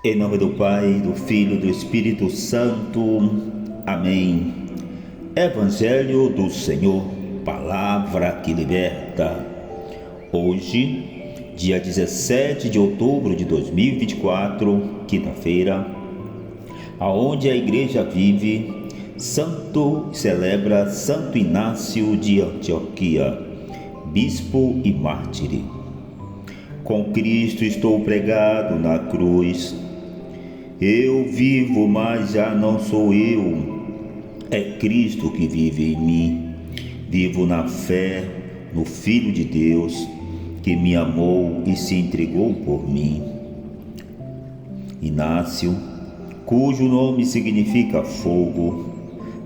Em nome do Pai, do Filho e do Espírito Santo. Amém. Evangelho do Senhor, palavra que liberta. Hoje, dia 17 de outubro de 2024, quinta-feira, aonde a igreja vive, celebra Santo Inácio de Antioquia, bispo e mártir. Com Cristo estou pregado na cruz. Eu vivo, mas já não sou eu, é Cristo que vive em mim. Vivo na fé no Filho de Deus, que me amou e se entregou por mim. Inácio, cujo nome significa fogo,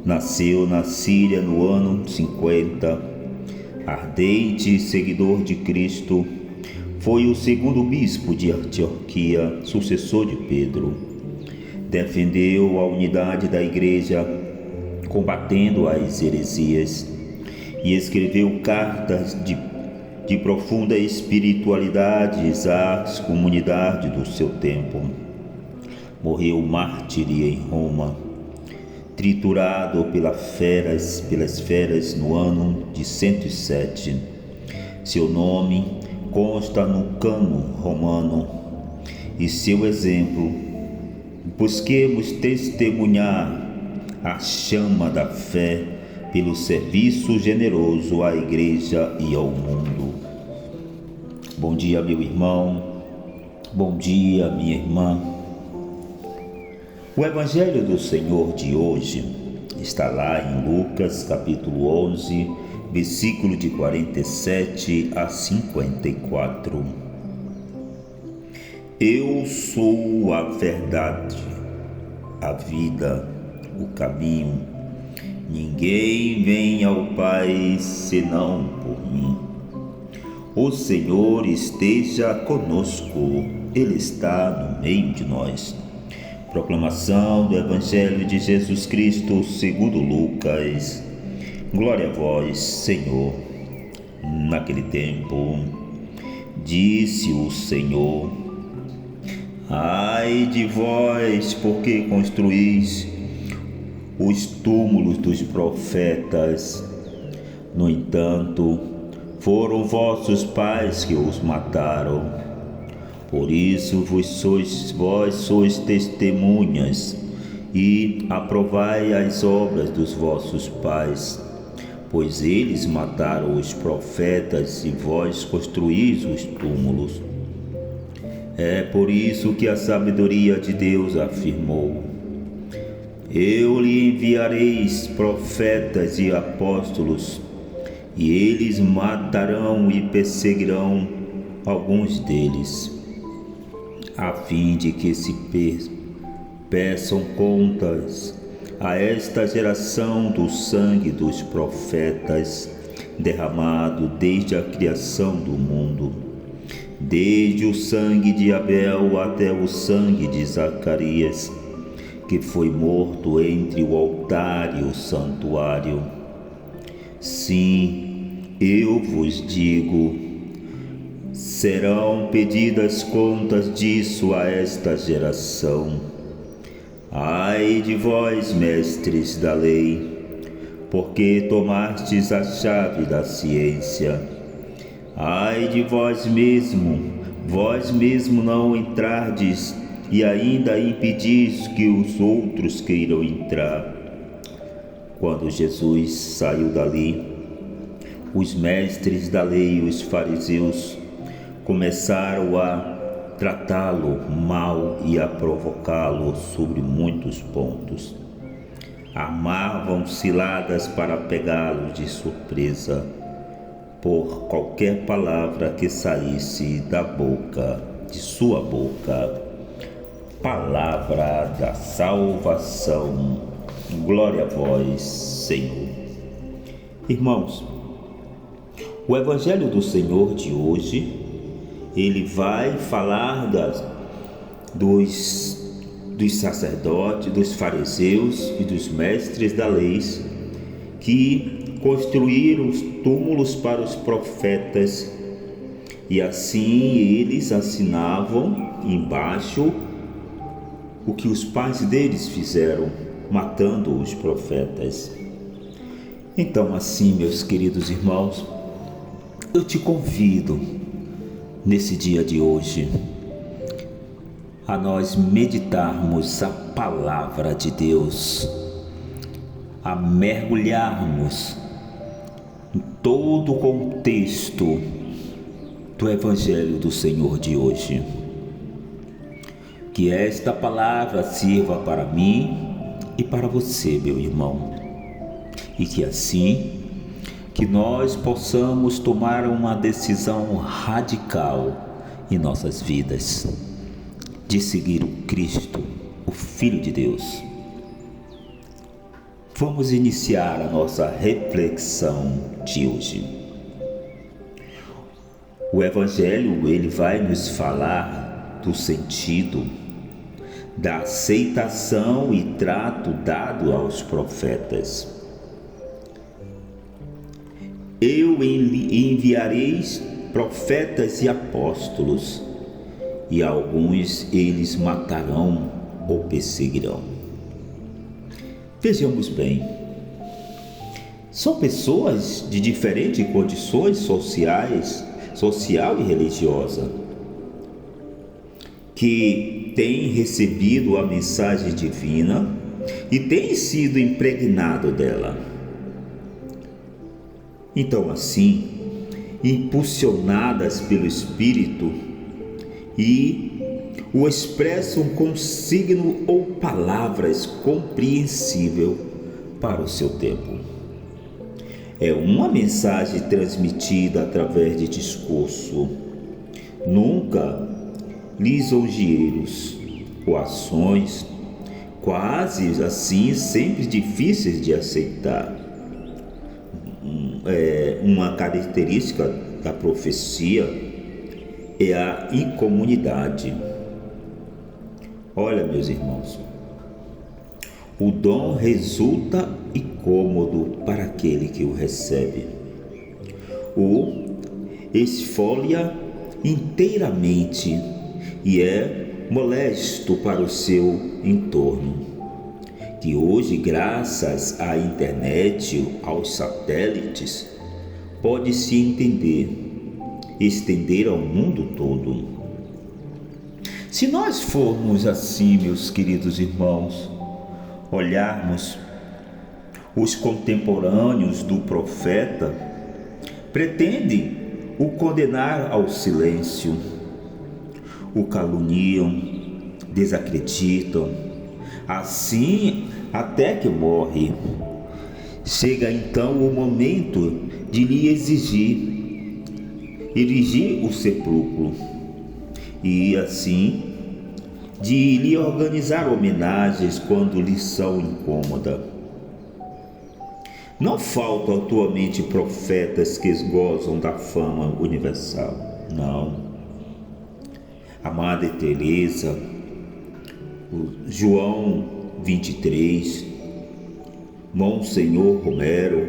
nasceu na Síria no ano 50. Ardente seguidor de Cristo, foi o segundo bispo de Antioquia, sucessor de Pedro. Defendeu a unidade da igreja, combatendo as heresias, e escreveu cartas de profunda espiritualidade às comunidades do seu tempo. Morreu mártir em Roma, triturado pelas feras no ano de 107. Seu nome consta no cânon romano e seu exemplo. Busquemos testemunhar a chama da fé pelo serviço generoso à igreja e ao mundo. Bom dia, meu irmão. Bom dia, minha irmã. O Evangelho do Senhor de hoje está lá em Lucas, capítulo 11, versículo de 47 a 54. Eu sou a verdade, a vida, o caminho. Ninguém vem ao Pai senão por mim. O Senhor esteja conosco, Ele está no meio de nós. Proclamação do Evangelho de Jesus Cristo segundo Lucas. Glória a vós, Senhor. Naquele tempo, disse o Senhor: ai de vós, porque construís os túmulos dos profetas. No entanto, foram vossos pais que os mataram. Por isso vós sois testemunhas e aprovai as obras dos vossos pais, pois eles mataram os profetas e vós construís os túmulos. É por isso que a sabedoria de Deus afirmou: eu lhe enviareis profetas e apóstolos, e eles matarão e perseguirão alguns deles, a fim de que se peçam contas a esta geração do sangue dos profetas derramado desde a criação do mundo, desde o sangue de Abel até o sangue de Zacarias, que foi morto entre o altar e o santuário. Sim, eu vos digo, serão pedidas contas disso a esta geração. Ai de vós, mestres da lei, porque tomastes a chave da ciência. Ai de vós mesmo não entrardes e ainda impedis que os outros queiram entrar. Quando Jesus saiu dali, os mestres da lei e os fariseus começaram a tratá-lo mal e a provocá-lo sobre muitos pontos. Armavam ciladas para pegá-lo de surpresa por qualquer palavra que saísse de sua boca. Palavra da salvação. Glória a vós, Senhor. Irmãos, o Evangelho do Senhor de hoje, ele vai falar dos sacerdotes, dos fariseus e dos mestres da lei que construíram os túmulos para os profetas e assim eles assinavam embaixo o que os pais deles fizeram, matando os profetas. Então, assim, meus queridos irmãos, eu te convido, nesse dia de hoje, a nós meditarmos a palavra de Deus, a mergulharmos em todo o contexto do Evangelho do Senhor de hoje. Que esta palavra sirva para mim e para você, meu irmão, e que assim, que nós possamos tomar uma decisão radical em nossas vidas, de seguir o Cristo, o Filho de Deus. Vamos iniciar a nossa reflexão de hoje. O Evangelho, ele vai nos falar do sentido da aceitação e trato dado aos profetas. Eu enviareis profetas e apóstolos, e alguns eles matarão ou perseguirão. Vejamos bem, são pessoas de diferentes condições social e religiosa, que têm recebido a mensagem divina e têm sido impregnado dela. Então, assim, impulsionadas pelo Espírito, e o expressam com signo ou palavras compreensível para o seu tempo. É uma mensagem transmitida através de discurso, nunca lisonjeiros ou ações, quase assim sempre difíceis de aceitar. Uma característica da profecia é a incomunidade. Olha, meus irmãos, o dom resulta incômodo para aquele que o recebe. O esfolia inteiramente e é molesto para o seu entorno, que hoje, graças à internet, aos satélites, pode se estender ao mundo todo. Se nós formos assim, meus queridos irmãos, olharmos os contemporâneos do profeta, pretendem o condenar ao silêncio, o caluniam, desacreditam, assim até que morre. Chega então o momento de lhe erigir o sepulcro e assim de lhe organizar homenagens quando lhe são incômodas. Não faltam atualmente profetas que gozam da fama universal, não. A Madre Teresa, o João 23, Monsenhor Romero,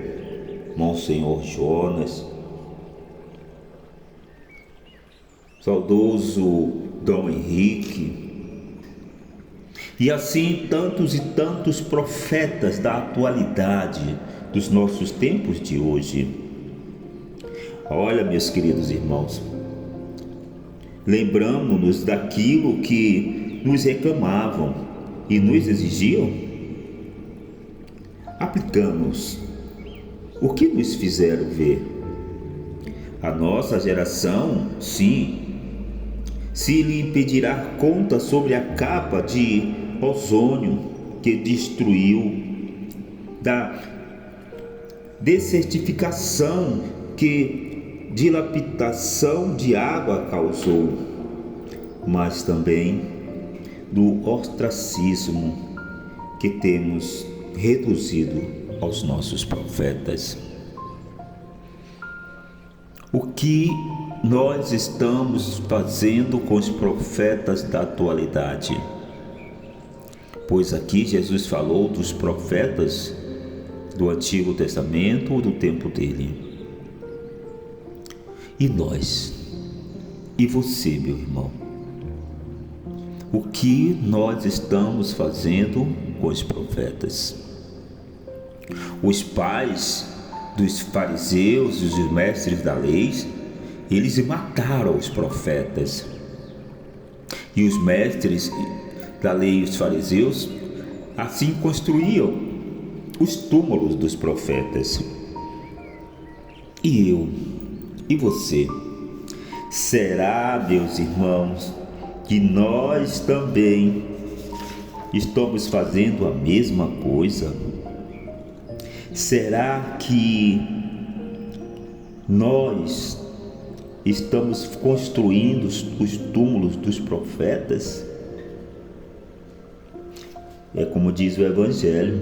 Monsenhor Jonas, saudoso Dom Henrique, e assim tantos e tantos profetas da atualidade dos nossos tempos de hoje. Olha, meus queridos irmãos, lembramos-nos daquilo que nos reclamavam e nos exigiam? Aplicamos o que nos fizeram ver. A nossa geração, sim, se lhe pedirá conta sobre a capa de ozônio que destruiu, da desertificação que dilapidação de água causou, mas também do ostracismo que temos reduzido aos nossos profetas. O que nós estamos fazendo com os profetas da atualidade? Pois aqui Jesus falou dos profetas do Antigo Testamento ou do tempo dele. E nós? E você, meu irmão? o que nós estamos fazendo com os profetas. Os pais dos fariseus e os mestres da lei, eles mataram os profetas. E os mestres da lei e os fariseus assim construíam os túmulos dos profetas. E eu, e você, será, meus irmãos, que nós também estamos fazendo a mesma coisa? Será que nós estamos construindo os túmulos dos profetas? É como diz o Evangelho.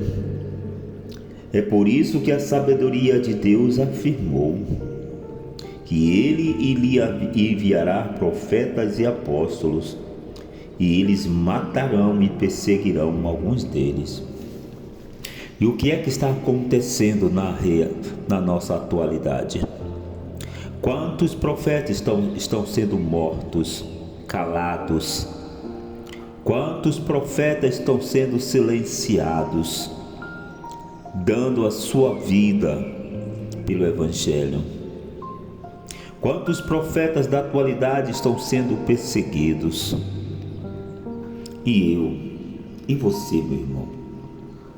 É por isso que a sabedoria de Deus afirmou que Ele enviará profetas e apóstolos, e eles matarão e perseguirão alguns deles. E o que é que está acontecendo na nossa atualidade? Quantos profetas estão sendo mortos, calados? Quantos profetas estão sendo silenciados, dando a sua vida pelo Evangelho? Quantos profetas da atualidade estão sendo perseguidos? E eu, e você, meu irmão,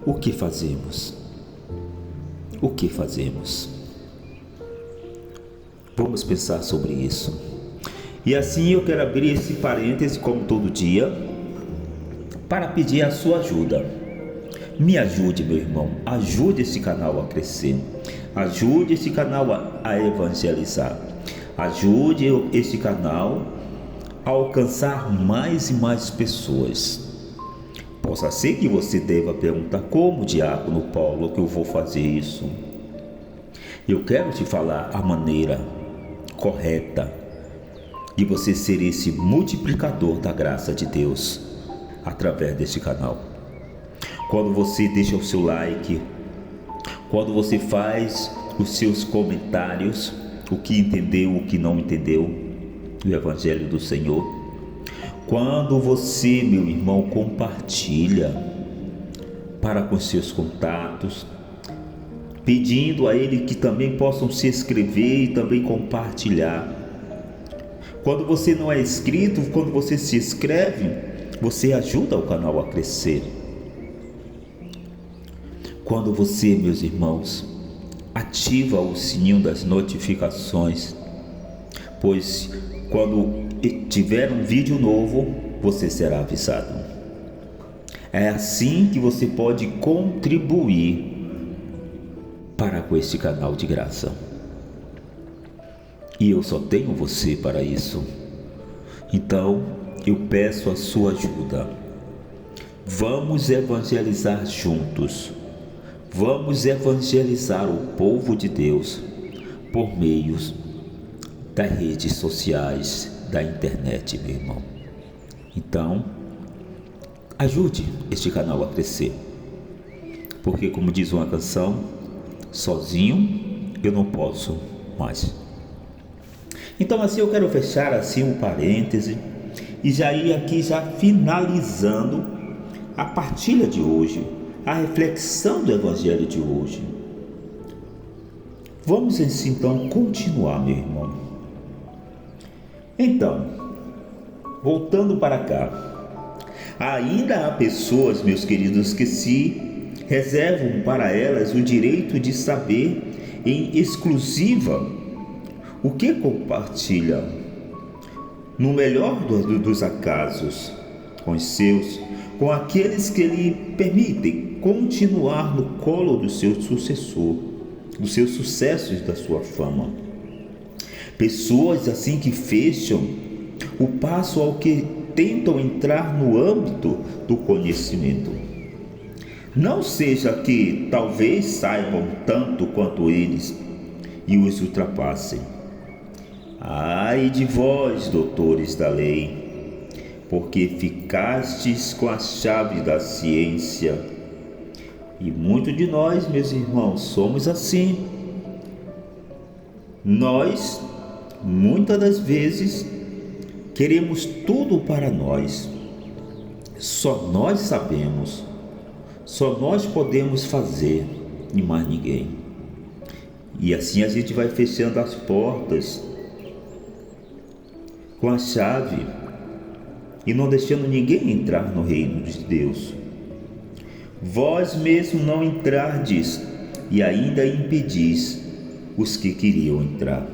o que fazemos? O que fazemos? Vamos pensar sobre isso. E assim eu quero abrir esse parêntese, como todo dia, para pedir a sua ajuda. Me ajude, meu irmão, ajude esse canal a crescer, ajude esse canal a evangelizar, ajude esse canal a alcançar mais e mais pessoas. Possa ser que você deva perguntar: como, diácono Paulo, que eu vou fazer isso? Eu quero te falar a maneira correta de você ser esse multiplicador da graça de Deus através deste canal. Quando você deixa o seu like, quando você faz os seus comentários, o que entendeu, o que não entendeu do Evangelho do Senhor, quando você, meu irmão, compartilha para com seus contatos, pedindo a ele que também possam se inscrever e também compartilhar. Quando você não é inscrito, quando você se inscreve, você ajuda o canal a crescer. Quando você, meus irmãos, ativa o sininho das notificações, pois quando tiver um vídeo novo, você será avisado. É assim que você pode contribuir para com este canal de graça. E eu só tenho você para isso. Então, eu peço a sua ajuda. Vamos evangelizar juntos. Vamos evangelizar o povo de Deus por meios das redes sociais, da internet, meu irmão. Então, ajude este canal a crescer. Porque, como diz uma canção, sozinho eu não posso mais. Então, assim, eu quero fechar assim um parêntese e já ir aqui já finalizando a partilha de hoje, a reflexão do Evangelho de hoje. Vamos assim, então, continuar, meu irmão. Então, voltando para cá, ainda há pessoas, meus queridos, que se reservam para elas o direito de saber em exclusiva o que compartilham, no melhor dos acasos, com aqueles que lhe permitem continuar no colo do seu sucessor, dos seus sucessos, da sua fama. Pessoas assim que fecham o passo ao que tentam entrar no âmbito do conhecimento. Não seja que talvez saibam tanto quanto eles e os ultrapassem. Ai de vós, doutores da lei, porque ficastes com a chave da ciência. E muitos de nós, meus irmãos, somos assim. Nós, muitas das vezes, queremos tudo para nós. só nós sabemos, só nós podemos fazer e mais ninguém. E assim a gente vai fechando as portas com a chave e não deixando ninguém entrar no reino de Deus. Vós mesmo não entrardes e ainda impedis os que queriam entrar.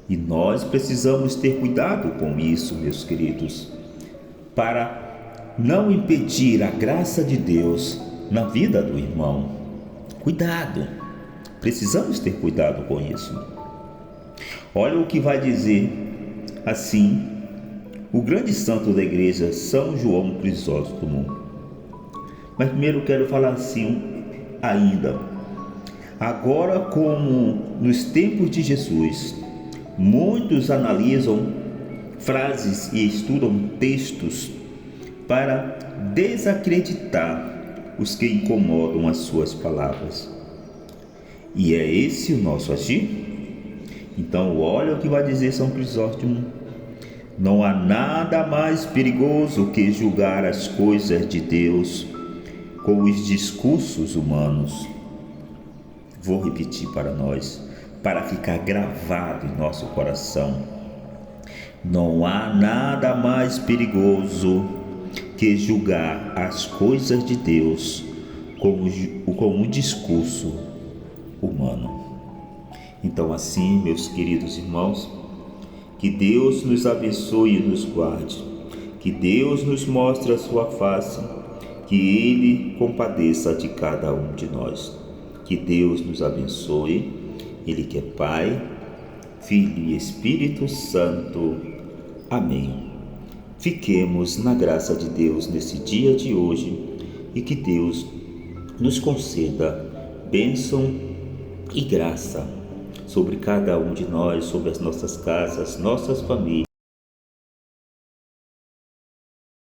E nós precisamos ter cuidado com isso, meus queridos, para não impedir a graça de Deus na vida do irmão. Cuidado, precisamos ter cuidado com isso. Olha o que vai dizer assim o grande santo da igreja, São João Crisóstomo. Mas primeiro quero falar assim ainda. Agora, como nos tempos de Jesus, muitos analisam frases e estudam textos para desacreditar os que incomodam as suas palavras. E é esse o nosso agir? Então olha o que vai dizer São Crisóstomo. Não há nada mais perigoso que julgar as coisas de Deus com os discursos humanos. Vou repetir para nós, para ficar gravado em nosso coração. Não há nada mais perigoso que julgar as coisas de Deus com o discurso humano. Então assim, meus queridos irmãos, que Deus nos abençoe e nos guarde, que Deus nos mostre a sua face, que Ele compadeça de cada um de nós. Que Deus nos abençoe, Ele que é Pai, Filho e Espírito Santo. Amém. Fiquemos na graça de Deus nesse dia de hoje e que Deus nos conceda bênção e graça sobre cada um de nós, sobre as nossas casas, nossas famílias